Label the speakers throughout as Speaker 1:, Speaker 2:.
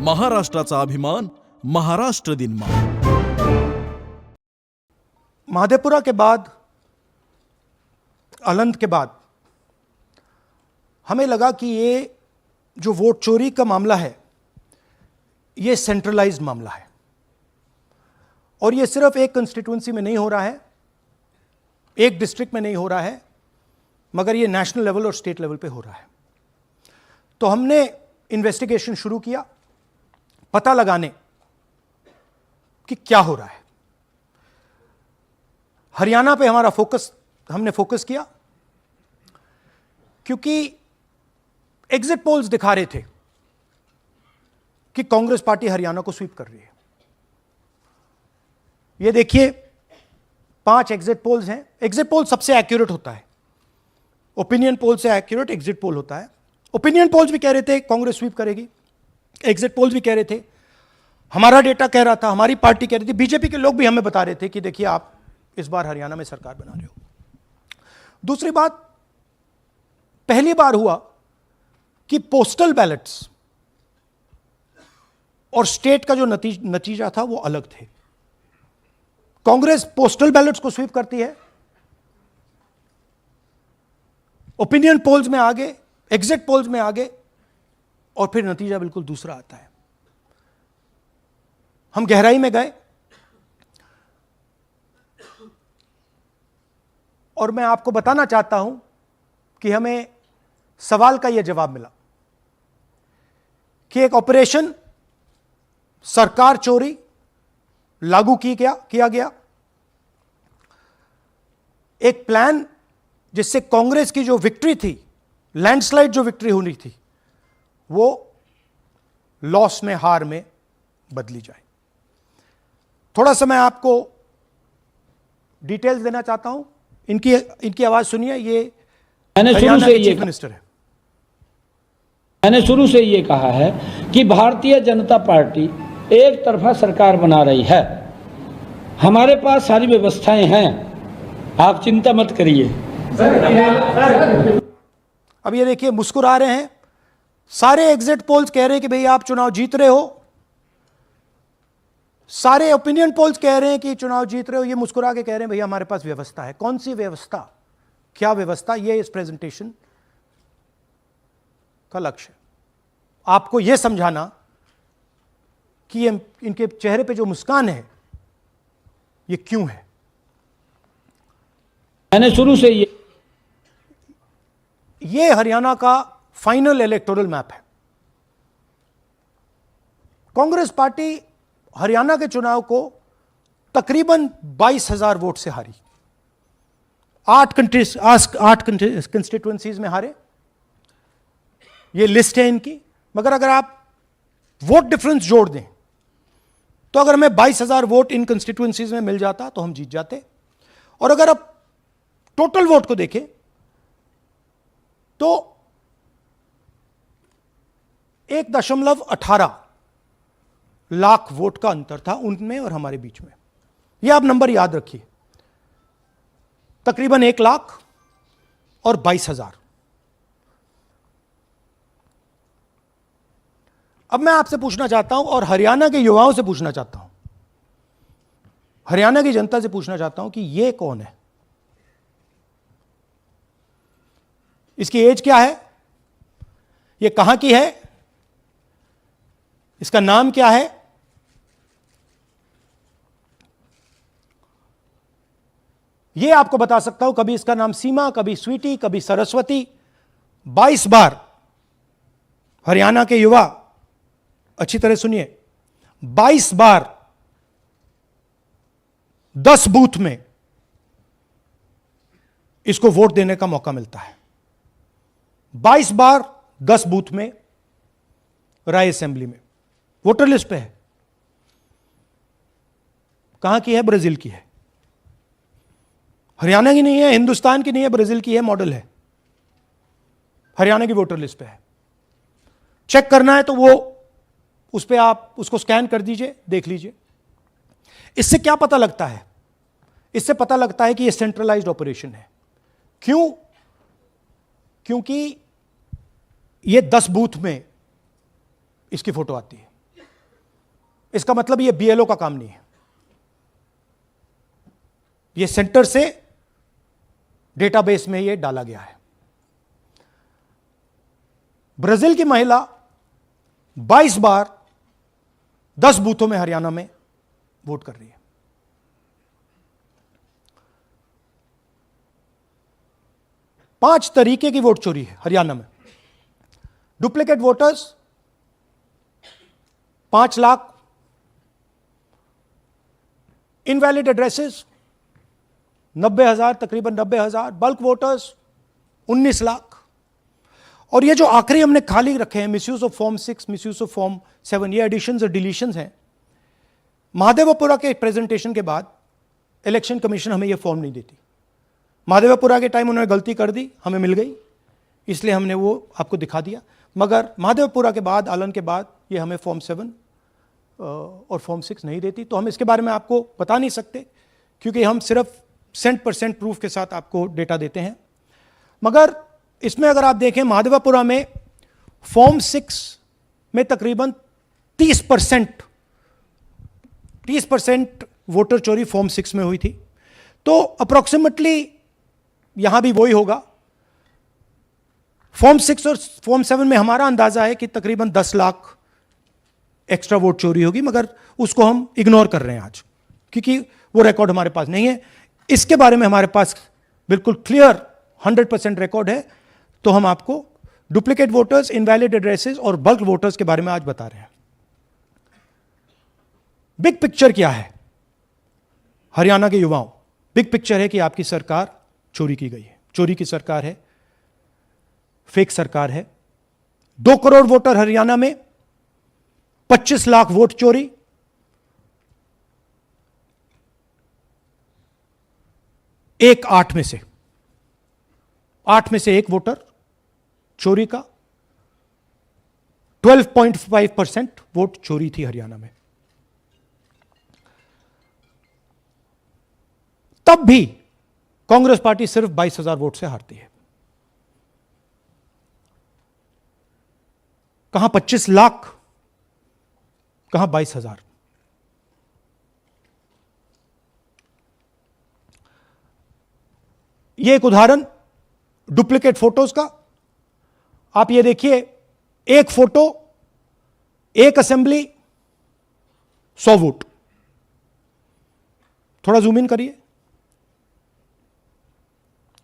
Speaker 1: महाराष्ट्राचा अभिमान, महाराष्ट्र दिन मा।
Speaker 2: महादेपुरा के बाद, अलंद के बाद हमें लगा कि ये जो वोट चोरी का मामला है ये सेंट्रलाइज्ड मामला है और ये सिर्फ एक कंस्टिट्यूंसी में नहीं हो रहा है, एक डिस्ट्रिक्ट में नहीं हो रहा है, मगर ये नेशनल लेवल और स्टेट लेवल पे हो रहा है। तो हमने इन्वेस्टिगेशन शुरू किया पता लगाने कि क्या हो रहा है। हरियाणा पे हमने फोकस किया क्योंकि एग्जिट पोल्स दिखा रहे थे कि कांग्रेस पार्टी हरियाणा को स्वीप कर रही है। ये देखिए 5 एग्जिट पोल्स हैं। एग्जिट पोल सबसे एक्यूरेट होता है, ओपिनियन पोल से एक्यूरेट एग्जिट पोल होता है। ओपिनियन पोल्स भी कह रहे थे कांग्रेस स्वीप करेगी, एग्जिट पोल्स भी कह रहे थे, हमारा डेटा कह रहा था, हमारी पार्टी कह रही थी, बीजेपी के लोग भी हमें बता रहे थे कि देखिए आप इस बार हरियाणा में सरकार बना रहे हो। दूसरी बात, पहली बार हुआ कि पोस्टल बैलेट्स और स्टेट का जो नतीजा था वो अलग थे। कांग्रेस पोस्टल बैलेट्स को स्वीप करती है, ओपिनियन पोल्स में आगे, एग्जिट पोल्स में आगे, और फिर नतीजा बिल्कुल दूसरा आता है। हम गहराई में गए और मैं आपको बताना चाहता हूं कि हमें सवाल का यह जवाब मिला कि एक ऑपरेशन सरकार चोरी लागू किया गया, एक प्लान जिससे कांग्रेस की जो विक्ट्री थी, लैंडस्लाइड जो विक्ट्री होनी थी, वो लॉस में, हार में बदली जाए। थोड़ा सा मैं आपको डिटेल्स देना चाहता हूं। इनकी आवाज सुनिए। ये हरियाणा के चीफ मिनिस्टर है।
Speaker 3: मैंने शुरू से ये कहा है कि भारतीय जनता पार्टी एक तरफा सरकार बना रही है। हमारे पास सारी व्यवस्थाएं हैं, आप चिंता मत करिए।
Speaker 2: अब ये देखिए मुस्कुरा रहे हैं। सारे एग्जिट पोल्स कह रहे हैं कि भाई आप चुनाव जीत रहे हो, सारे ओपिनियन पोल्स कह रहे हैं कि चुनाव जीत रहे हो। ये मुस्कुरा के कह रहे हैं भैया हमारे पास व्यवस्था है। कौन सी व्यवस्था, क्या व्यवस्था, ये इस प्रेजेंटेशन का लक्ष्य है। आपको यह समझाना कि ये इनके चेहरे पे जो मुस्कान है ये क्यों है।
Speaker 3: मैंने शुरू से
Speaker 2: ये हरियाणा का फाइनल इलेक्टोरल मैप है। कांग्रेस पार्टी हरियाणा के चुनाव को तकरीबन 22,000 वोट से हारी। 8 कंस्टिट्यूएंसीज में हारे। ये लिस्ट है इनकी, मगर अगर आप वोट डिफरेंस जोड़ दें तो अगर हमें 22,000 वोट इन कंस्टिट्यूएंसीज में मिल जाता तो हम जीत जाते। और अगर आप टोटल वोट को देखें तो 1.18 लाख वोट का अंतर था उनमें और हमारे बीच में। यह आप नंबर याद रखिए, तकरीबन 1 लाख और 22,000। अब मैं आपसे पूछना चाहता हूं और हरियाणा के युवाओं से पूछना चाहता हूं, हरियाणा की जनता से पूछना चाहता हूं कि यह कौन है, इसकी एज क्या है, यह कहां की है, इसका नाम क्या है। यह आपको बता सकता हूं, कभी इसका नाम सीमा, कभी स्वीटी, कभी सरस्वती। 22 बार हरियाणा के युवा, अच्छी तरह सुनिए, 22 बार 10 बूथ में इसको वोट देने का मौका मिलता है। 22 बार 10 बूथ में राय असेंबली में। वोटर लिस्ट पे है। कहां की है? ब्राजील की है। हरियाणा की नहीं है, हिंदुस्तान की नहीं है, ब्राजील की है, मॉडल है। हरियाणा की वोटर लिस्ट पे है। चेक करना है तो वो उस पे आप उसको स्कैन कर दीजिए, देख लीजिए। इससे क्या पता लगता है? इससे पता लगता है कि यह सेंट्रलाइज्ड ऑपरेशन है। क्यों? क्योंकि यह 10 बूथ में इसकी फोटो आती है। इसका मतलब ये बीएलओ का काम नहीं है, ये सेंटर से डेटाबेस में ये डाला गया है। ब्राजील की महिला 22 बार 10 बूथों में हरियाणा में वोट कर रही है। पांच तरीके की वोट चोरी है हरियाणा में। Duplicate voters 5 lakh, invalid addresses 90,000, तकरीबन 90,000, बल्क वोटर्स 19 लाख। और ये जो आखिरी हमने खाली रखे हैं, misuse of form 6, misuse of form 7, ये एडिशंस और डिलीशंस हैं। महादेवपुरा के प्रेजेंटेशन के बाद इलेक्शन कमीशन हमें ये फॉर्म नहीं देती। महादेवपुरा के टाइम उन्होंने गलती कर दी, हमें मिल गई, इसलिए हमने वो आपको दिखा दिया। मगर महादेवपुरा के बाद, आलन के बाद ये हमें फॉर्म 7 और फॉर्म 6 नहीं देती। तो हम इसके बारे में आपको बता नहीं सकते, क्योंकि हम सिर्फ 100% प्रूफ के साथ आपको डेटा देते हैं। मगर इसमें अगर आप देखें, महादेवपुरा में फॉर्म 6 में तकरीबन 30% वोटर चोरी फॉर्म 6 में हुई थी। तो अप्रोक्सीमेटली यहां भी वही होगा। फॉर्म 6 और फॉर्म 7 में हमारा अंदाजा है कि तकरीबन 10 लाख एक्स्ट्रा वोट चोरी होगी, मगर उसको हम इग्नोर कर रहे हैं आज, क्योंकि वो रिकॉर्ड हमारे पास नहीं है। इसके बारे में हमारे पास बिल्कुल क्लियर 100% रिकॉर्ड है। तो हम आपको डुप्लीकेट वोटर्स, इनवैलिड एड्रेसेस और बल्क वोटर्स के बारे में आज बता रहे हैं। बिग पिक्चर क्या है हरियाणा के युवाओं? बिग पिक्चर है कि आपकी सरकार चोरी की गई है, चोरी की सरकार है, फेक सरकार है। 2 करोड़ वोटर हरियाणा में, 25 लाख वोट चोरी। एक 8 में से एक वोटर चोरी का। 12.5% वोट चोरी थी हरियाणा में। तब भी कांग्रेस पार्टी सिर्फ 22,000 वोट से हारती है। कहां 25 लाख, कहां 22,000। यह एक उदाहरण डुप्लीकेट फोटोज का। आप ये देखिए, एक फोटो, एक असेंबली, 100 वोट। थोड़ा जूम इन करिए,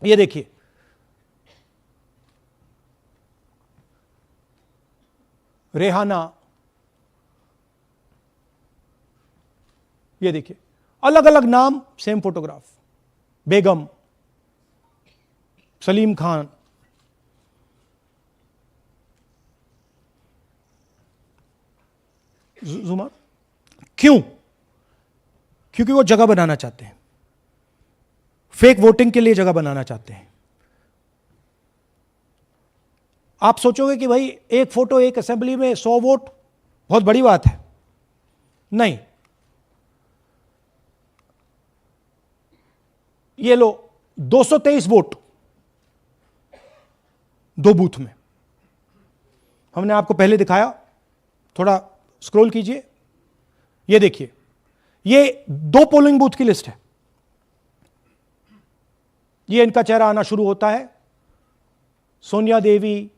Speaker 2: ये देखिए, रेहाना, ये देखिए, अलग अलग नाम, सेम फोटोग्राफ। बेगम, सलीम खान, जुमा। क्यों? क्योंकि वो जगह बनाना चाहते हैं, फेक वोटिंग के लिए जगह बनाना चाहते हैं। आप सोचोगे कि भाई एक फोटो, एक असेंबली में 100 वोट बहुत बड़ी बात है। नहीं, ये लो 223 वोट 2 बूथ में। हमने आपको पहले दिखाया, थोड़ा स्क्रॉल कीजिए, ये देखिए, ये 2 पोलिंग बूथ की लिस्ट है। ये इनका चेहरा आना शुरू होता है। सोनिया देवी,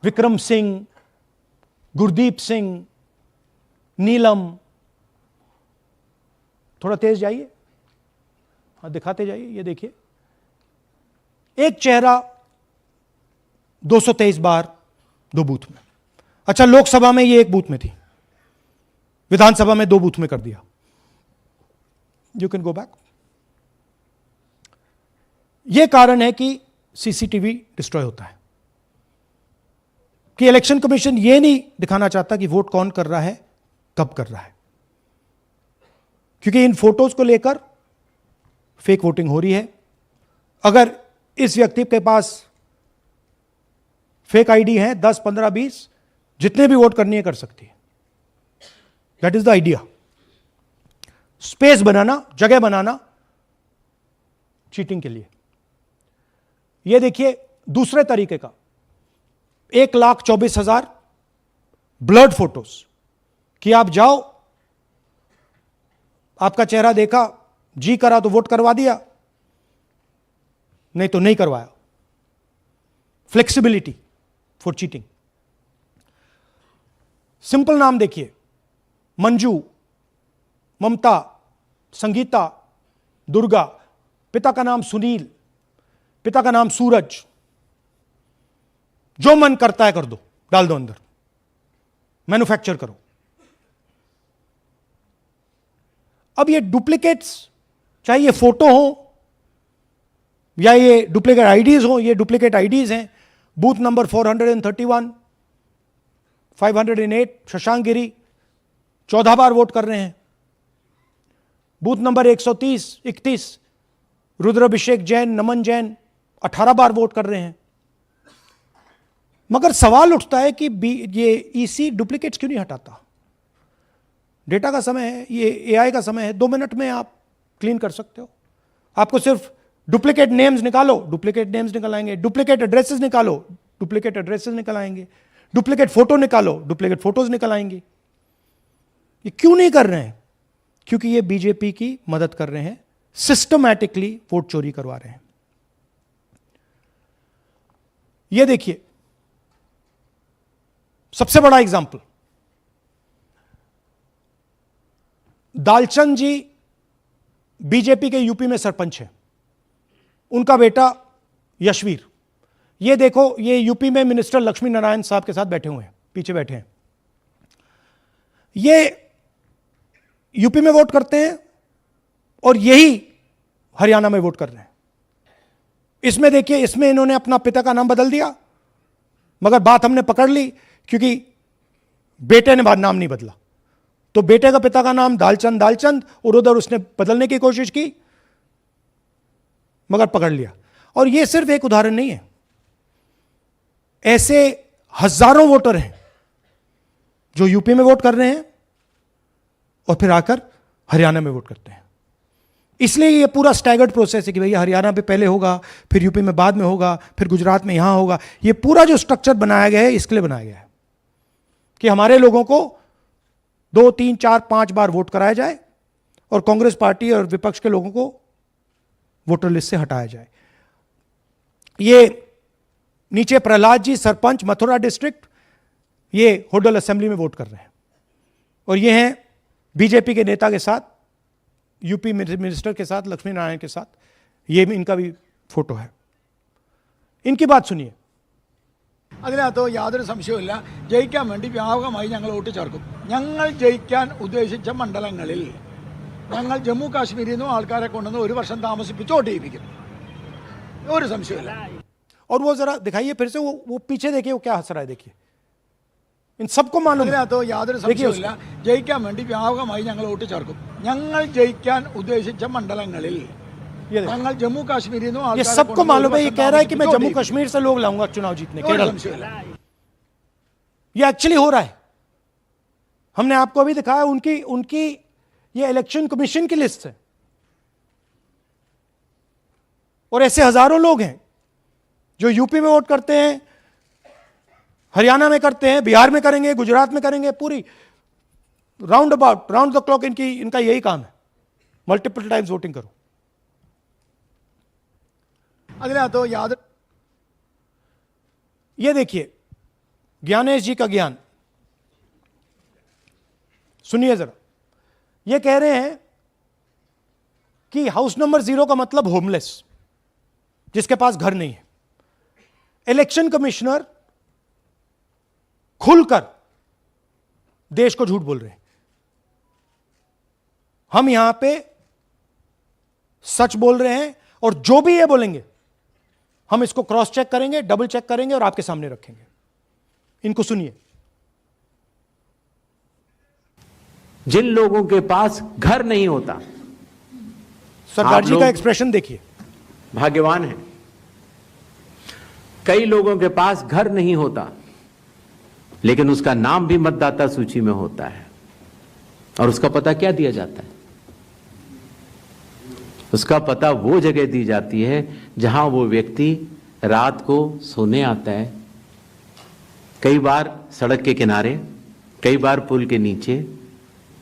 Speaker 2: विक्रम सिंह, गुरदीप सिंह, नीलम। थोड़ा तेज जाइए, हाँ दिखाते जाइए, ये देखिए, एक चेहरा 223 बार 2 बूथ में। अच्छा, लोकसभा में ये 1 बूथ में थी, विधानसभा में 2 बूथ में कर दिया। You can go back. यह कारण है कि सीसीटीवी डिस्ट्रॉय होता है, कि इलेक्शन कमीशन यह नहीं दिखाना चाहता कि वोट कौन कर रहा है, कब कर रहा है, क्योंकि इन फोटोज को लेकर फेक वोटिंग हो रही है। अगर इस व्यक्ति के पास फेक आईडी है, 10, 15, 20, जितने भी वोट करनी है कर सकती है। That is the idea. Space बनाना, जगह बनाना चीटिंग के लिए। यह देखिए दूसरे तरीके का, 1,24,000 ब्लर्ड फोटोज, कि आप जाओ, आपका चेहरा देखा, जी करा तो वोट करवा दिया, नहीं तो नहीं करवाया। Flexibility for cheating. सिंपल नाम देखिए, मंजू, ममता, संगीता, दुर्गा, पिता का नाम सुनील, पिता का नाम सूरज। जो मन करता है कर दो, डाल दो अंदर, मैन्युफैक्चर करो। अब ये डुप्लीकेट्स, चाहे ये फोटो हो या ये डुप्लीकेट आईडीज हो, ये डुप्लीकेट आईडीज हैं। बूथ नंबर 431, 508 शशांक गिरी 14 बार वोट कर रहे हैं। बूथ नंबर 130, 31 रुद्राभिषेक जैन, नमन जैन 18 बार वोट कर रहे हैं। मगर सवाल उठता है कि ये ईसी डुप्लीकेट्स क्यों नहीं हटाता? डेटा का समय है, ये एआई का समय है, 2 मिनट में आप क्लीन कर सकते हो। आपको सिर्फ डुप्लीकेट नेम्स निकालो, डुप्लीकेट नेम्स निकल आएंगे। डुप्लीकेट एड्रेसेस निकालो, डुप्लीकेट एड्रेसेस निकल आएंगे। डुप्लीकेट फोटो निकालो, डुप्लीकेट फोटोज निकल आएंगे। ये क्यों नहीं कर रहे हैं? क्योंकि ये बीजेपी की मदद कर रहे हैं, सिस्टमैटिकली वोट चोरी करवा रहे हैं। ये देखिए सबसे बड़ा एग्जाम्पल, दालचंद जी बीजेपी के यूपी में सरपंच है, उनका बेटा यशवीर। ये देखो, ये यूपी में मिनिस्टर लक्ष्मी नारायण साहब के साथ बैठे हुए हैं, पीछे बैठे हैं। ये यूपी में वोट करते हैं और यही हरियाणा में वोट कर रहे हैं। इसमें देखिए, इसमें इन्होंने अपना पिता का नाम बदल दिया, मगर बात हमने पकड़ ली क्योंकि बेटे ने नाम नहीं बदला। तो बेटे का पिता का नाम दालचंद और उधर उसने बदलने की कोशिश की, मगर पकड़ लिया। और यह सिर्फ एक उदाहरण नहीं है, ऐसे हजारों वोटर हैं जो यूपी में वोट कर रहे हैं और फिर आकर हरियाणा में वोट करते हैं। इसलिए ये पूरा स्टैगर्ड प्रोसेस है कि भैया हरियाणा पे पहले होगा, फिर यूपी में बाद में होगा, फिर गुजरात में यहां होगा। ये पूरा जो स्ट्रक्चर बनाया गया है इसके लिए बनाया गया है कि हमारे लोगों को 2, 3, 4, 5 बार वोट कराया जाए और कांग्रेस पार्टी और विपक्ष के लोगों को वोटर लिस्ट से हटाया जाए। ये नीचे प्रहलाद जी, सरपंच मथुरा डिस्ट्रिक्ट, ये होडल असेंबली में वोट कर रहे हैं। और ये हैं बीजेपी के नेता के साथ, यूपी मिनिस्टर के साथ, लक्ष्मी नारायण के साथ। ये इनका भी फोटो है। इनकी बात सुनिए।
Speaker 4: അതിനകത്ത് യാതൊരു സംശയവുമില്ല, ജയിക്കാൻ വേണ്ടി വ്യാപകമായി ഞങ്ങൾ വോട്ട് ചേർക്കും. ഞങ്ങൾ ജയിക്കാൻ ഉദ്ദേശിച്ച മണ്ഡലങ്ങളിൽ ഞങ്ങൾ ജമ്മു കാശ്മീരിൽ നിന്നും ആൾക്കാരെ കൊണ്ടുവന്ന് 1 വർഷം താമസിപ്പിച്ച് വോട്ട് ചെയ്യിപ്പിക്കും. ഒരു സംശയമില്ല.
Speaker 2: और वो जरा दिखाइए फिर से, वो पीछे देखिए, वो क्या हंस रहा है, देखिए। इन सबको मालूम है।
Speaker 4: അതിനകത്ത് യാതൊരു സംശയവുമില്ല, ജയിക്കാൻ വേണ്ടി വ്യാപകമായി ഞങ്ങൾ വോട്ട് ചേർക്കും. ഞങ്ങൾ ജയിക്കാൻ ഉദ്ദേശിച്ച മണ്ഡലങ്ങളിൽ ഞങ്ങൾ ജമ്മു കാശ്മീരിൽ നിന്നും
Speaker 2: ये सबको मालूम है। ये कह रहा है कि मैं जम्मू कश्मीर से लोग लाऊंगा चुनाव जीतने, केरल। ये एक्चुअली हो रहा है। हमने आपको अभी दिखाया, उनकी ये इलेक्शन कमीशन की लिस्ट है। और ऐसे हजारों लोग हैं जो यूपी में वोट करते हैं, हरियाणा में करते हैं, बिहार में करेंगे, गुजरात में करेंगे। पूरी round about, round the clock इनका यही काम है, मल्टीपल टाइम्स वोटिंग करो।
Speaker 4: അതിനകത്ത് യാതൊരു
Speaker 2: ये देखिए ज्ञानेश जी का ज्ञान, सुनिए जरा। ये कह रहे हैं कि हाउस नंबर 0 का मतलब होमलेस, जिसके पास घर नहीं है। इलेक्शन कमिश्नर खुलकर देश को झूठ बोल रहे हैं। हम यहां पे सच बोल रहे हैं और जो भी ये बोलेंगे हम इसको क्रॉस चेक करेंगे, डबल चेक करेंगे और आपके सामने रखेंगे। इनको सुनिए।
Speaker 5: जिन लोगों के पास घर नहीं होता,
Speaker 2: सरदार जी
Speaker 5: लोग
Speaker 2: का एक्सप्रेशन देखिए,
Speaker 5: भाग्यवान है। कई लोगों के पास घर नहीं होता लेकिन उसका नाम भी मतदाता सूची में होता है। और उसका पता क्या दिया जाता है? उसका पता वो जगह दी जाती है जहां वो व्यक्ति रात को सोने आता है, कई बार सड़क के किनारे, कई बार पुल के नीचे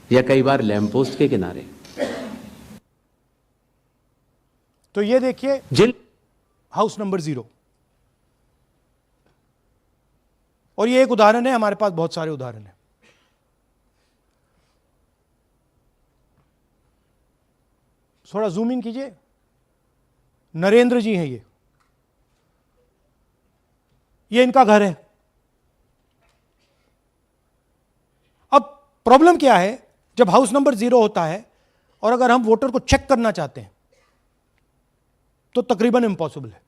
Speaker 5: या कई बार लैंप पोस्ट के किनारे।
Speaker 2: तो ये देखिए
Speaker 5: जिन
Speaker 2: हाउस नंबर 0, और ये एक उदाहरण है, हमारे पास बहुत सारे उदाहरण हैं। थोड़ा जूम इन कीजिए। नरेंद्र जी हैं ये इनका घर है। अब प्रॉब्लम क्या है, जब हाउस नंबर 0 होता है और अगर हम वोटर को चेक करना चाहते हैं तो तकरीबन इम्पॉसिबल है।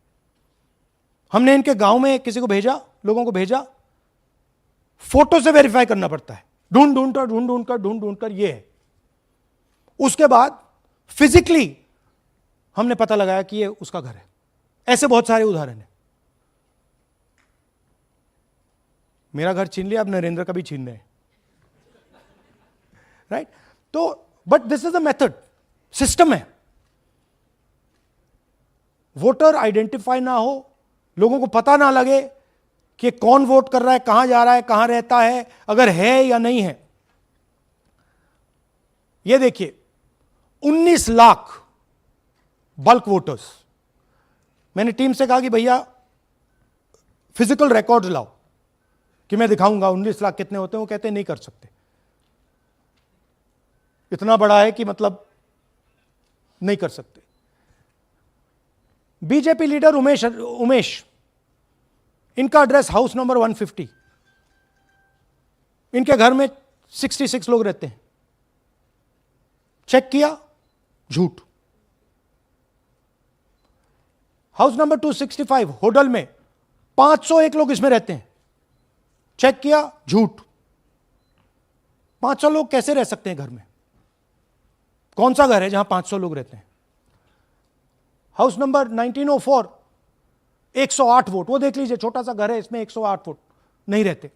Speaker 2: हमने इनके गांव में किसी को भेजा, लोगों को भेजा, फोटो से वेरीफाई करना पड़ता है, ढूंढ कर ये है। उसके बाद फिजिकली हमने पता लगाया कि ये उसका घर है। ऐसे बहुत सारे उदाहरण हैं। मेरा घर छीन लिया, अब नरेंद्र का भी छीन रहे हैं, राइट? तो but this is a method, system है। वोटर आइडेंटिफाई ना हो, लोगों को पता ना लगे कि कौन वोट कर रहा है, कहां जा रहा है, कहां रहता है, अगर है या नहीं है। यह देखिए 19 लाख बल्क वोटर्स। मैंने टीम से कहा कि भैया फिजिकल रिकॉर्ड्स लाओ कि मैं दिखाऊंगा 19 लाख कितने होते हैं। वो कहते हैं नहीं कर सकते, इतना बड़ा है कि मतलब नहीं कर सकते। बीजेपी लीडर उमेश, इनका एड्रेस हाउस नंबर 150। इनके घर में 66 लोग रहते हैं। चेक किया, झूठ। हाउस नंबर 265 होडल में 501 लोग इसमें रहते हैं। चेक किया, झूठ। 500 लोग कैसे रह सकते हैं घर में? कौन सा घर है जहां 500 लोग रहते हैं? House number 1904 108 vote. वो देख लीजिए, छोटा सा घर है, इसमें 108 वोट नहीं रहते।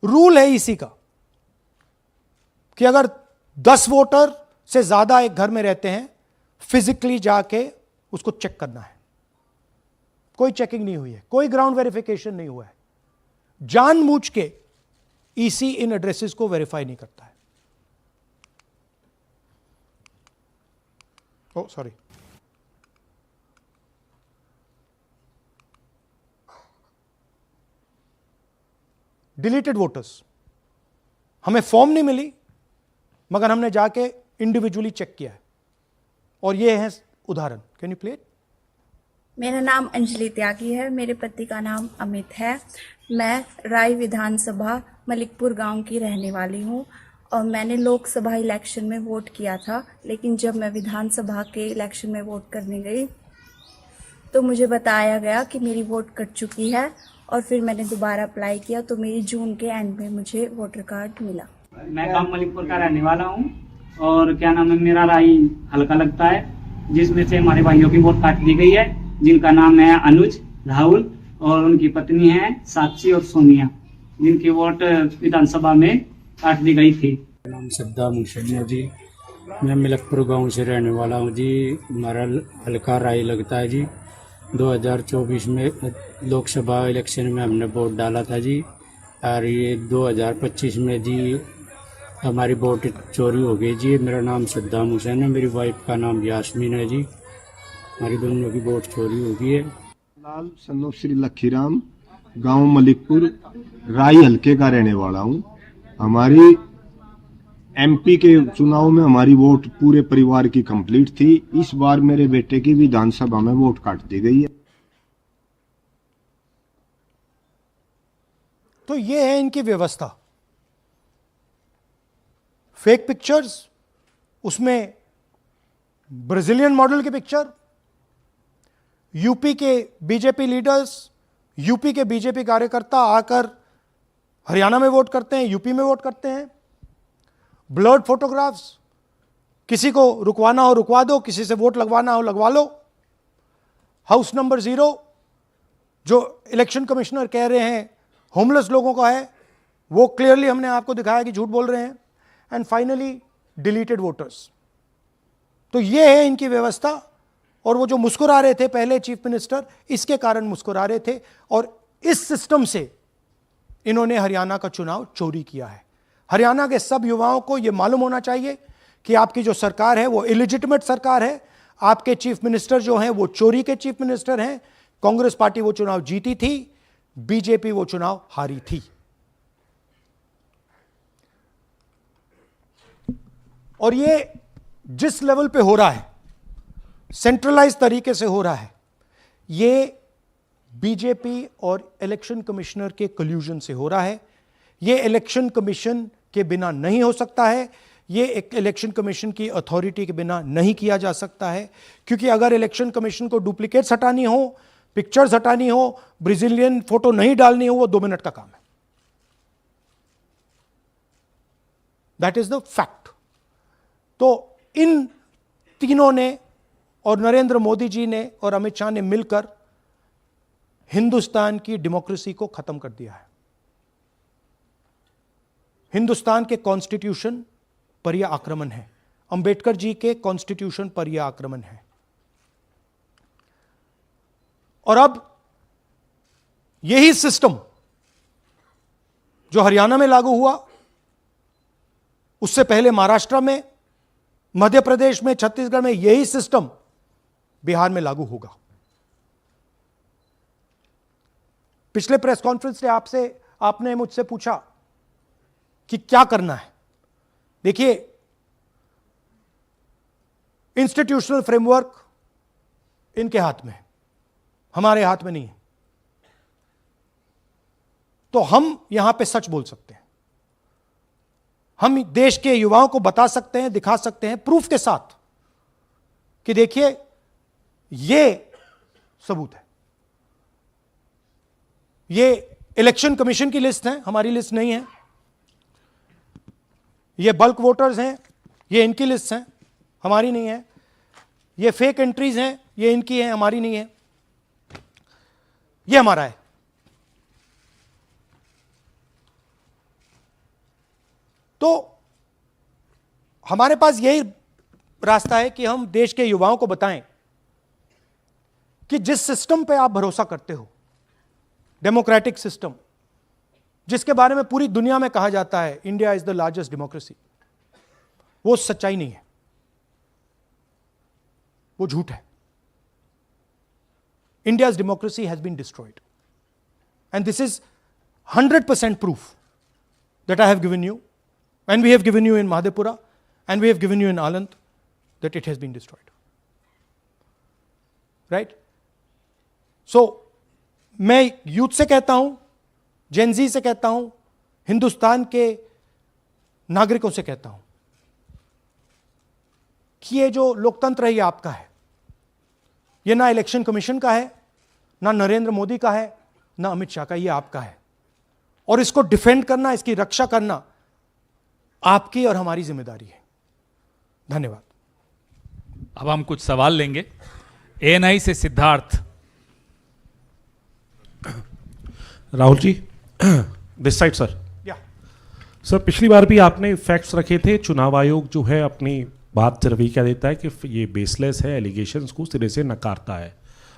Speaker 2: रूल है इसी का कि अगर 10 वोटर से ज्यादा एक घर में रहते हैं, फिजिकली जाके उसको चेक करना है। कोई चेकिंग नहीं हुई है, कोई ग्राउंड वेरिफिकेशन नहीं हुआ है। जानबूझ के ईसी इन एड्रेसेस को वेरीफाई नहीं करता है। ओ सॉरी, डिलीटेड वोटर्स। हमें फॉर्म नहीं मिली, मगर हमने जाके इंडिविजुअली चेक किया है, और ये है उदाहरण। Can you play it?
Speaker 6: मेरा नाम अंजलि त्यागी है, मेरे पति का नाम अमित है। मैं राय विधानसभा मलिकपुर गांव की रहने वाली हूं और मैंने लोकसभा इलेक्शन में वोट किया था, लेकिन जब मैं विधानसभा के इलेक्शन में वोट करने गई तो मुझे बताया गया कि मेरी वोट कट चुकी है, और फिर मैंने दोबारा अप्लाई किया तो मेरी जून के एंड में मुझे वोटर कार्ड मिला।
Speaker 7: मैं गांव मलिकपुर का रहने वाला हूं और क्या नाम है, मेरा राय हल्का लगता है, जिसमें से हमारे भाइयों की वोट काट दी गई है, जिनका नाम है अनुज, राहुल और उनकी पत्नी है साक्षी और सोनिया, जिनकी वोट विधानसभा में काट दी गई थी।
Speaker 8: नाम सद्दाम हुसैन है जी। मैं मलिकपुर गांव से रहने वाला हूं जी। हमारा हल्का राय लगता है जी। 2024 में लोकसभा इलेक्शन में हमने वोट डाला था जी, और ये 2025 में जी हमारी वोट चोरी हो गई जी। मेरा नाम सद्दाम हुसैन है, मेरी वाइफ का नाम यास्मीन है जी। हमारी दोनों की वोट चोरी हो गई है।
Speaker 9: लाल सन्नो श्री लखीराम, गांव मलिकपुर, राय हल्के का रहने वाला हूं। हमारी एमपी के चुनाव में हमारी वोट पूरे परिवार की कंप्लीट थी। इस बार मेरे बेटे की विधानसभा में वोट काट दी गई है।
Speaker 2: तो ये है इनकी व्यवस्था। फेक पिक्चर्स, उसमें ब्राजीलियन मॉडल की पिक्चर, यूपी के बीजेपी लीडर्स, यूपी के बीजेपी कार्यकर्ता आकर हरियाणा में वोट करते हैं, यूपी में वोट करते हैं। ब्लर्ड फोटोग्राफ्स, किसी को रुकवाना हो रुकवा दो, किसी से वोट लगवाना हो लगवा लो। हाउस नंबर 0 जो इलेक्शन कमिश्नर कह रहे हैं होमलेस लोगों का है, वो क्लियरली हमने आपको दिखाया कि झूठ बोल रहे हैं। And finally deleted voters. तो ये है इनकी व्यवस्था, और वो जो मुस्कुरा रहे थे पहले चीफ मिनिस्टर, इसके कारण मुस्कुरा रहे थे, और इस सिस्टम से इन्होंने हरियाणा का चुनाव चोरी किया है। हरियाणा के सब युवाओं को यह मालूम होना चाहिए कि आपकी जो सरकार है वो इलिजिटिमेट सरकार है, आपके चीफ मिनिस्टर जो हैं वो चोरी के चीफ मिनिस्टर हैं। कांग्रेस पार्टी वो चुनाव जीती थी, बीजेपी वो चुनाव हारी थी। और ये जिस लेवल पे हो रहा है, सेंट्रलाइज तरीके से हो रहा है, ये बीजेपी और इलेक्शन कमिश्नर के कल्यूजन से हो रहा है। ये इलेक्शन कमीशन के बिना नहीं हो सकता है, ये एक इलेक्शन कमीशन की अथॉरिटी के बिना नहीं किया जा सकता है, क्योंकि अगर इलेक्शन कमीशन को डुप्लीकेट्स हटानी हो, पिक्चर्स हटानी हो, ब्राजीलियन फोटो नहीं डालनी हो, वो 2 मिनट का काम है। That is the fact. तो इन तीनों ने, और नरेंद्र मोदी जी ने और अमित शाह ने मिलकर हिंदुस्तान की डेमोक्रेसी को खत्म कर दिया है। हिंदुस्तान के कॉन्स्टिट्यूशन पर यह आक्रमण है, अंबेडकर जी के कॉन्स्टिट्यूशन पर यह आक्रमण है। और अब यही सिस्टम जो हरियाणा में लागू हुआ, उससे पहले महाराष्ट्र में, मध्य प्रदेश में, छत्तीसगढ़ में, यही सिस्टम बिहार में लागू होगा। पिछले प्रेस कॉन्फ्रेंस से आपने मुझसे पूछा कि क्या करना है। देखिए, इंस्टीट्यूशनल फ्रेमवर्क इनके हाथ में है, हमारे हाथ में नहीं है। तो हम यहां पे सच बोल सकते हैं, हम देश के युवाओं को बता सकते हैं, दिखा सकते हैं प्रूफ के साथ कि देखिए ये सबूत है। ये इलेक्शन कमीशन की लिस्ट है, हमारी लिस्ट नहीं है। ये बल्क वोटर्स हैं, ये इनकी लिस्ट हैं, हमारी नहीं है। ये फेक एंट्रीज हैं, ये इनकी हैं, हमारी नहीं है। ये हमारा है। तो हमारे पास यही रास्ता है कि हम देश के युवाओं को बताएं कि जिस सिस्टम पे आप भरोसा करते हो, डेमोक्रेटिक सिस्टम, जिसके बारे में पूरी दुनिया में कहा जाता है India is the largest democracy, वो सच्चाई नहीं है, वो झूठ है। India's democracy has been destroyed. And this is 100% proof that I have given you, and we have given you in Madhepura, and we have given you in Aland, that it has been destroyed. Right? So, मैं youth से कहता हूं, Gen Z से कहता हूं, हिंदुस्तान के नागरिकों से कहता हूं कि ये जो लोकतंत्र है ये आपका है। ये ना इलेक्शन कमीशन का है, ना नरेंद्र मोदी का है, ना अमित शाह का, ये आपका है। और इसको डिफेंड करना, इसकी रक्षा करना आपकी और हमारी जिम्मेदारी है। धन्यवाद।
Speaker 10: अब हम कुछ सवाल लेंगे। एएनआई से Siddharth.
Speaker 11: Rahul ji, this side sir.
Speaker 2: या
Speaker 11: सर, पिछली बार भी आपने फैक्ट्स रखे थे। चुनाव आयोग जो है अपनी बात रवि क्या देता है कि ये बेसलेस है, एलिगेशंस को सिरे से नकारता है।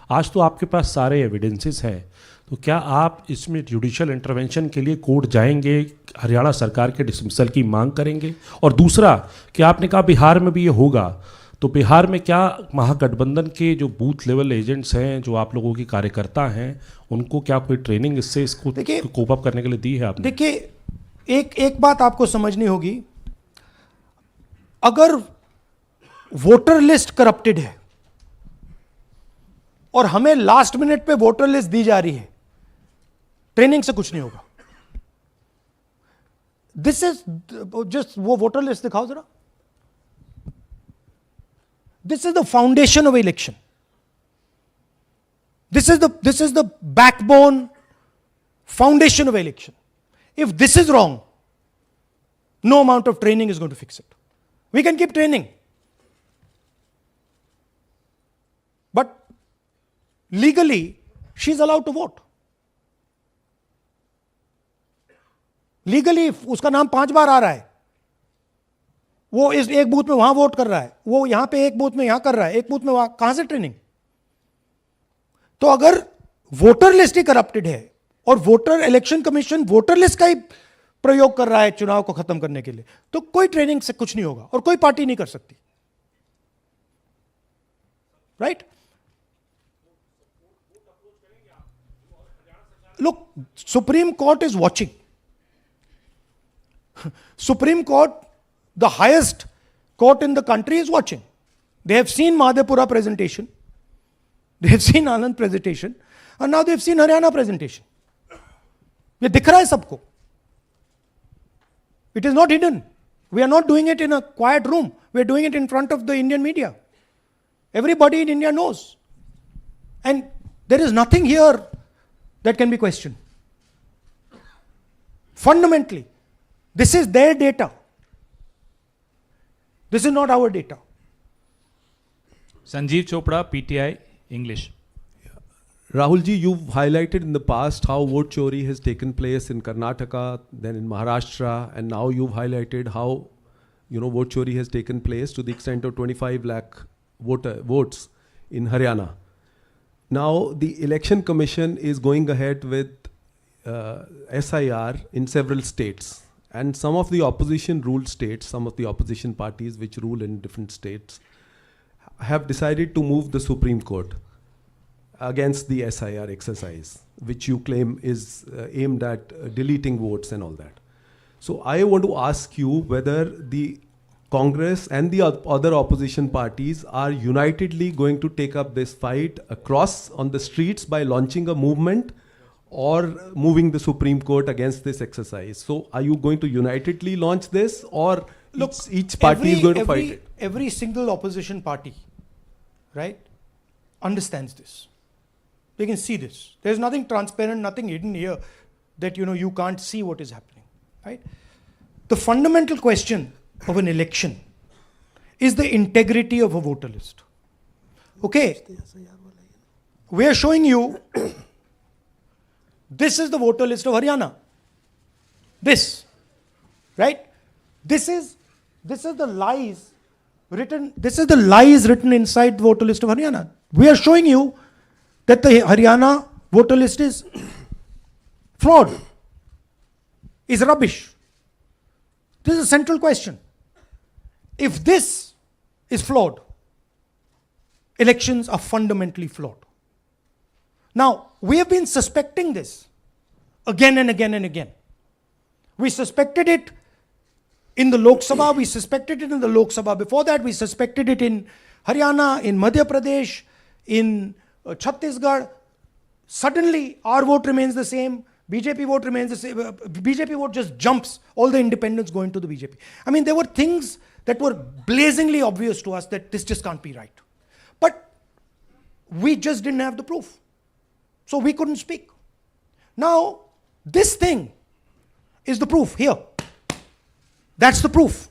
Speaker 11: आज तो आपके पास सारे एविडेंसेस हैं, तो क्या आप इसमें जुडिशियल इंटरवेंशन के लिए कोर्ट जाएंगे, हरियाणा सरकार के डिसमिसल की मांग करेंगे? और दूसरा, कि आपने कहा बिहार में भी ये होगा, तो बिहार में क्या महागठबंधन के जो बूथ लेवल एजेंट्स हैं, जो आप लोगों के कार्यकर्ता हैं, उनको क्या कोई ट्रेनिंग इससे इसको कोप अप करने के लिए दी है आपने?
Speaker 2: देखिए, एक बात आपको समझनी होगी, अगर वोटर लिस्ट करप्टेड है और हमें लास्ट मिनट पे वोटर लिस्ट दी जा रही है, ट्रेनिंग से कुछ नहीं होगा। दिस इज जस्ट, वो वोटर लिस्ट दिखाओ जरा। This is the foundation of election. This is the backbone foundation of election. If this is wrong, no amount of training is going to fix it. We can keep training, but legally she is allowed to vote. Legally, if उसका नाम 5 बार आ रहा है, वो इस एक booth में वहां vote कर रहा है, वो यहां पे एक बूथ में यहां कर रहा है, एक बूथ में वहां, कहां से ट्रेनिंग? तो अगर वोटर लिस्ट ही करप्टेड है और voter election commission voter list का ही प्रयोग कर रहा है चुनाव को खत्म करने के लिए, तो कोई ट्रेनिंग से कुछ नहीं होगा और कोई पार्टी नहीं कर सकती, right? Look, Supreme Court is watching. Supreme Court, the highest court in the country, is watching. They have seen Madhepura presentation, they have seen Anand presentation, and now they have seen Haryana presentation. ये दिख रहा है सबको. It is not hidden. We are not doing it in a quiet room. We are doing it in front of the Indian media. Everybody in India knows. And there is nothing here that can be questioned. Fundamentally, this is their data. This is not our data.
Speaker 10: Sanjeev Chopra, PTI, English.
Speaker 12: Rahul ji, you've highlighted in the past how vote chori has taken place in Karnataka, then in Maharashtra, and now you've highlighted how, vote chori has taken place to the extent of 25 lakh votes in Haryana. Now, the Election Commission is going ahead with SIR in several states. And some of the opposition ruled states, some of the opposition parties which rule in different states, have decided to move the Supreme Court against the SIR exercise, which you claim is aimed at deleting votes and all that. So I want to ask you whether the Congress and the other opposition parties are unitedly going to take up this fight across on the streets by launching a movement or moving the Supreme Court against this exercise. So are you going to unitedly launch this, or
Speaker 2: Look,
Speaker 12: each party is going to fight it?
Speaker 2: Every single opposition party, right, understands this. They can see this. There's nothing transparent, nothing hidden here that you can't see what is happening, right? The fundamental question of an election is the integrity of a voter list. Okay, we are showing you this is the voter list of Haryana. This, right? This is the lies written. This is the lies written inside the voter list of Haryana. We are showing you that the Haryana voter list is flawed, is rubbish. This is a central question. If this is flawed, elections are fundamentally flawed. Now, we have been suspecting this again and again and again. We suspected it in the Lok Sabha, we suspected it in the Lok Sabha before that, we suspected it in Haryana, in Madhya Pradesh, in Chhattisgarh. Suddenly, our vote remains the same, BJP vote remains the same, BJP vote just jumps, all the independents go into the BJP. I mean, there were things that were blazingly obvious to us that this just can't be right. But we just didn't have the proof. So we couldn't speak. Now, this thing is the proof here. That's the proof.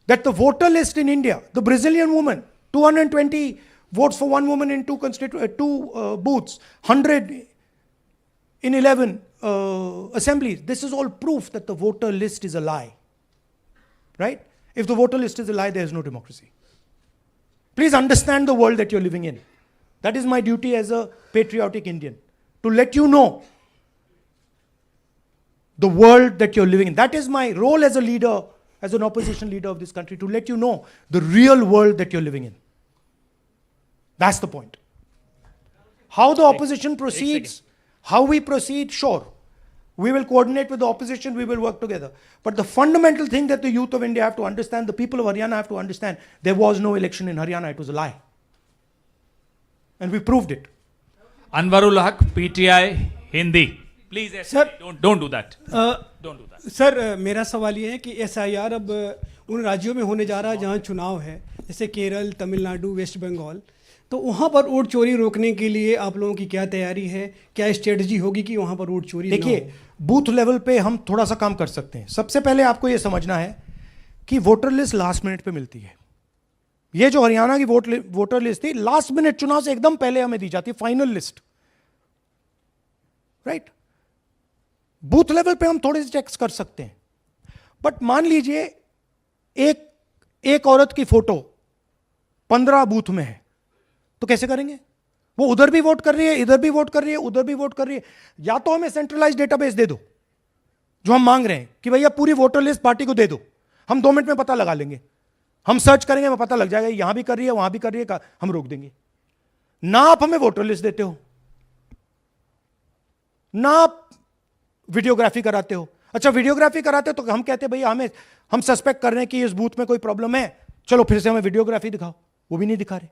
Speaker 2: That the voter list in India, the Brazilian woman, 220 votes for one woman in two booths, 100 in 11 assemblies. This is all proof that the voter list is a lie. Right? If the voter list is a lie, there is no democracy. Please understand the world that you're living in. That is my duty as a patriotic Indian, to let you know the world that you're living in. That is my role as a leader, as an opposition leader of this country, to let you know the real world that you're living in. That's the point. How the opposition proceeds, how we proceed, sure. We will coordinate with the opposition, we will work together. But the fundamental thing that the youth of India have to understand, the people of Haryana have to understand, there was no election in Haryana, it was a lie. And we proved it.
Speaker 10: Anwarul Haq, PTI, Hindi. Please,
Speaker 13: Sir,
Speaker 10: don't do that. Don't do that.
Speaker 13: Sir मेरा सवाल ये है कि SIR अब उन राज्यों में होने जा रहा है जहाँ चुनाव है, जैसे केरल, तमिलनाडु, वेस्ट बंगाल, तो वहाँ पर वोट चोरी रोकने के लिए आप लोगों की क्या तैयारी है, क्या स्ट्रेटजी होगी कि वहाँ पर वोट चोरी ना हो?
Speaker 2: देखिए, बूथ लेवल पे हम थोड़ा सा काम कर सकते हैं. सबसे पहले आपको ये समझना है कि वोटर लिस्ट लास्ट मिनट पे मिलती है. ये जो हरियाणा की वोटर लिस्ट थी, लास्ट मिनट चुनाव से एकदम पहले हमें दी जाती है, final list. Right? Booth level पे हम थोड़े से चेक्स कर सकते हैं. बट मान लीजिए एक औरत की फोटो 15 बूथ में है तो कैसे करेंगे? वो उधर भी वोट कर रही है, इधर भी वोट कर रही है, उधर भी वोट कर रही है। या तो हमें सेंट्रलाइज डेटाबेस दे दो जो हम मांग रहे हैं कि भैया पूरी वोटर लिस्ट पार्टी को दे दो, हम 2 मिनट में पता लगा लेंगे, हम सर्च करेंगे, हमें पता लग जाएगा यहां भी कर रही है, वहां भी कर रही है, हम रोक देंगे। ना आप हमें वोटर लिस्ट देते हो, ना आप वीडियोग्राफी कराते हो। अच्छा वीडियोग्राफी कराते हो तो हम कहते हैं भैया हम सस्पेक्ट कर रहे हैं कि इस बूथ में कोई प्रॉब्लम है, चलो फिर से हमें वीडियोग्राफी दिखाओ, वो भी नहीं दिखा रहे।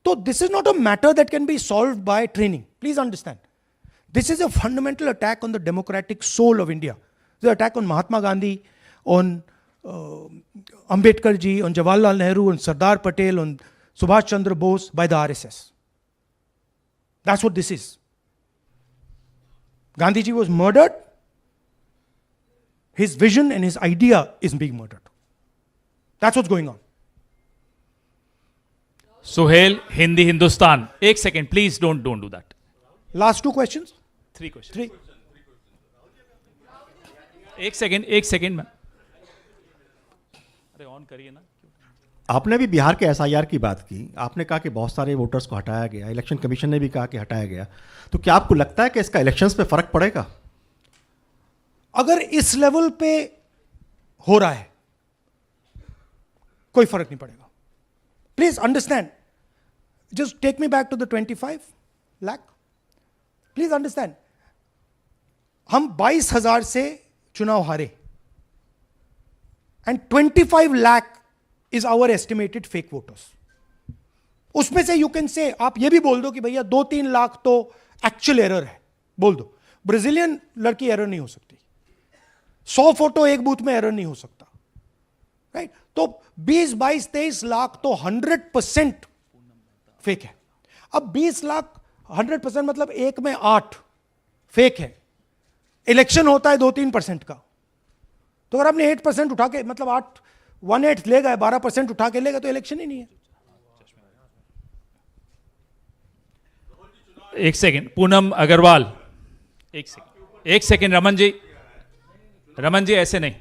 Speaker 2: तो this is not a matter that can be solve by training, please understand. This is a fundamental attack on the democratic soul of India. It's an attack on Mahatma Gandhi, on Ambedkar ji, on Jawaharlal Nehru, on Sardar Patel, on Subhash Chandra Bose by the RSS. That's what this is. Gandhi ji was murdered. His vision and his idea is being murdered. That's what's going on.
Speaker 10: Suhail, Hindi Hindustan. एक second please, don't do that.
Speaker 2: Last 2 questions.
Speaker 10: 3 question.
Speaker 2: 3.
Speaker 10: एक second ma'am, अरे on करिए ना।
Speaker 14: आपने भी बिहार के SIR की बात की, आपने कहा कि बहुत सारे वोटर्स को हटाया गया, इलेक्शन कमीशन ने भी कहा कि हटाया गया, तो क्या आपको लगता है कि इसका इलेक्शंस पे फर्क पड़ेगा?
Speaker 2: अगर इस लेवल पे हो रहा है कोई फर्क नहीं पड़ेगा। Please understand, just take me back to the 25 lakh. Please understand, हम 22,000 से चुनाव हारे and 25 lakh is our estimated fake voters. उसमें से यू कैन से, आप ये भी बोल दो कि भैया 2-3 लाख तो एक्चुअल एरर है, बोल दो। ब्राजीलियन लड़की एरर नहीं हो सकती, 100 फोटो एक बूथ में एरर नहीं हो सकता, राइट? तो 20, 22, 23 लाख तो 100% फेक है। अब 20 लाख 100% मतलब 1 में 8 फेक है। इलेक्शन होता है 2-3% का, तो अगर आपने 8% उठा के, मतलब 1/8 ले गए, 12% उठा के ले गए, तो इलेक्शन ही नहीं है।
Speaker 10: एक सेकेंड, पूनम अग्रवाल, एक सेकेंड रमन जी ऐसे नहीं,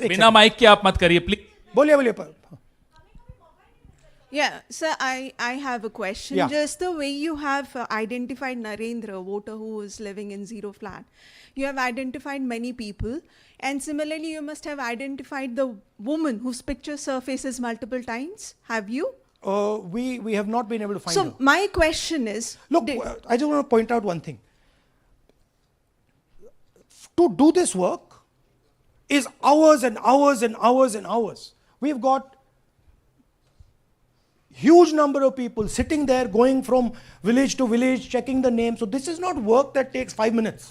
Speaker 10: बिना माइक के आप मत करिए प्लीज।
Speaker 2: बोलिए।
Speaker 15: Yeah, sir, I have a question.
Speaker 2: Yeah.
Speaker 15: Just the way you have identified Narendra, a voter who is living in zero flat, you have identified many people, and similarly you must have identified the woman whose picture surfaces multiple times. Have you?
Speaker 2: We have not been able to find her.
Speaker 15: So my question is,
Speaker 2: look, I just want to point out one thing. To do this work is hours and hours and hours and hours. We've got huge number of people sitting there, going from village to village, checking the names. So this is not work that takes 5 minutes.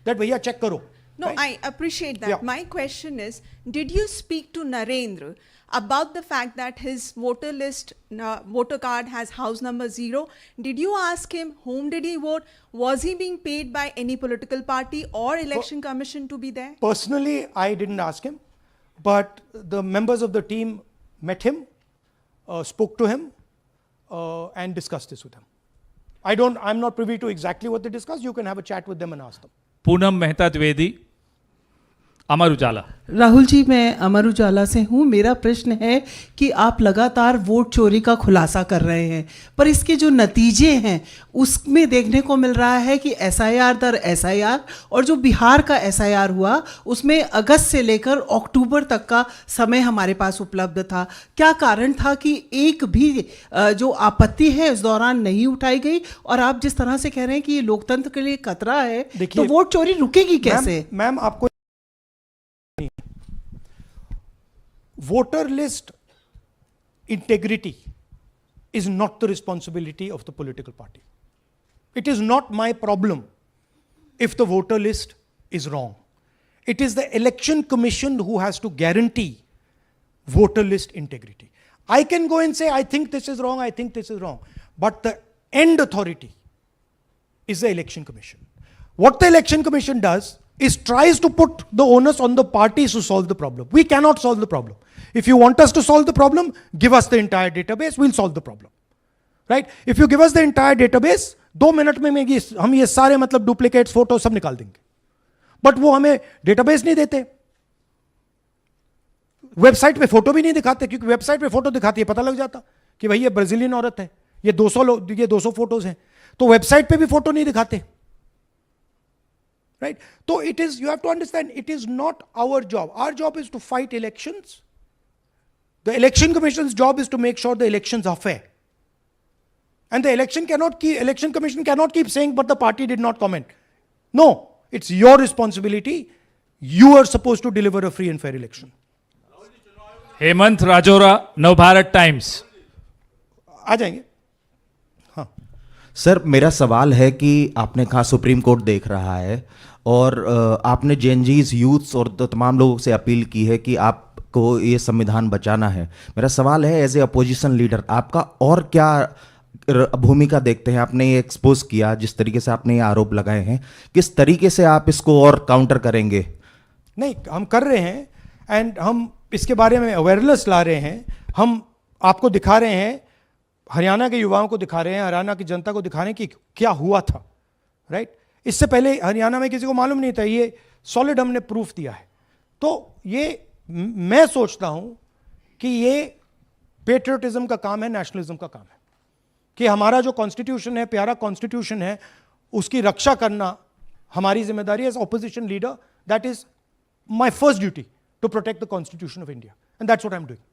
Speaker 2: That bhaiya check karo.
Speaker 15: no,
Speaker 2: right?
Speaker 15: I appreciate that.
Speaker 2: Yeah.
Speaker 15: My question is, did you speak to Narendra about the fact that his voter list, voter card has house number 0? Did you ask him whom did he vote? Was he being paid by any political party or election commission to be there?
Speaker 2: Personally, I didn't ask him, but the members of the team met him, spoke to him, and discussed this with him. I'm not privy to exactly what they discussed. You can have a chat with them and ask them.
Speaker 10: Poonam Mehta Dwivedi, Amar Ujala.
Speaker 16: Rahul ji, मैं अमर उजाला से हूँ। मेरा प्रश्न है कि आप लगातार vote चोरी का खुलासा कर रहे हैं, पर इसके जो नतीजे हैं उसमें देखने को मिल रहा है कि एसआईआर दर एसआईआर, और जो बिहार का एसआईआर हुआ उसमें अगस्त से लेकर अक्टूबर तक का समय हमारे पास उपलब्ध था। क्या कारण था कि एक भी जो आपत्ति है इस दौरान नहीं उठाई गई? और आप जिस तरह से कह रहे हैं कि ये लोकतंत्र के लिए खतरा है, तो वोट चोरी रुकेगी कैसे?
Speaker 2: मैम आपको voter list integrity is not the responsibility of the political party. It is not my problem if the voter list is wrong. It is the election commission who has to guarantee voter list integrity. I can go and say, I think this is wrong, I think this is wrong. But the end authority is the election commission. What the election commission does is tries to put the onus on the parties to solve the problem. We cannot solve the problem. If you want us to solve the problem, give us the entire database, we'll solve the problem. Right? If you give us the entire database, 2 minute में हम ये सारे मतलब duplicates, photo सब निकाल देंगे. But वो हमें database नहीं देते. वेबसाइट पे फोटो भी नहीं दिखाते, क्योंकि वेबसाइट पे फोटो दिखाती है पता लग जाता कि भाई ये ब्राजीलियन औरत है, ये 200 फोटोज हैं, तो वेबसाइट पे भी फोटो नहीं दिखाते, राइट? तो it is, you have to understand, it is not our job. Our job is to fight elections. The election commission's job is to make sure the elections are fair. And the election commission cannot keep saying, but the party did not comment. No, it's your responsibility. You are supposed to deliver a free and fair election.
Speaker 10: Hemant Rajaura, Navbharat Times.
Speaker 2: आ जाएंगे. हाँ
Speaker 17: sir, मेरा सवाल है कि आपने कहा supreme court देख रहा है, और आपने जेएनजीज, यूथ्स और तमाम लोगों से अपील की है कि आपको ये संविधान बचाना है. मेरा सवाल है, एज ए अपोजिशन लीडर आपका और क्या भूमिका देखते हैं? आपने ये एक्सपोज किया, जिस तरीके से आपने ये आरोप लगाए हैं, किस तरीके से आप इसको और काउंटर करेंगे?
Speaker 2: नहीं, हम कर रहे हैं, एंड हम इसके बारे में अवेयरनेस ला रहे हैं. हम आपको दिखा रहे हैं, हरियाणा के युवाओं को दिखा रहे हैं, हरियाणा की जनता को दिखा रहे हैं कि क्या हुआ था, राइट? इससे पहले हरियाणा में किसी को मालूम नहीं था, ये सॉलिड हमने प्रूफ दिया है. तो ये मैं सोचता हूं कि ये पेट्रियटिज्म का काम है, नेशनलिज्म का काम है, कि हमारा जो कॉन्स्टिट्यूशन है, प्यारा कॉन्स्टिट्यूशन है, उसकी रक्षा करना हमारी जिम्मेदारी as opposition leader. That is my first duty, to protect the constitution of India, and that's what I am doing.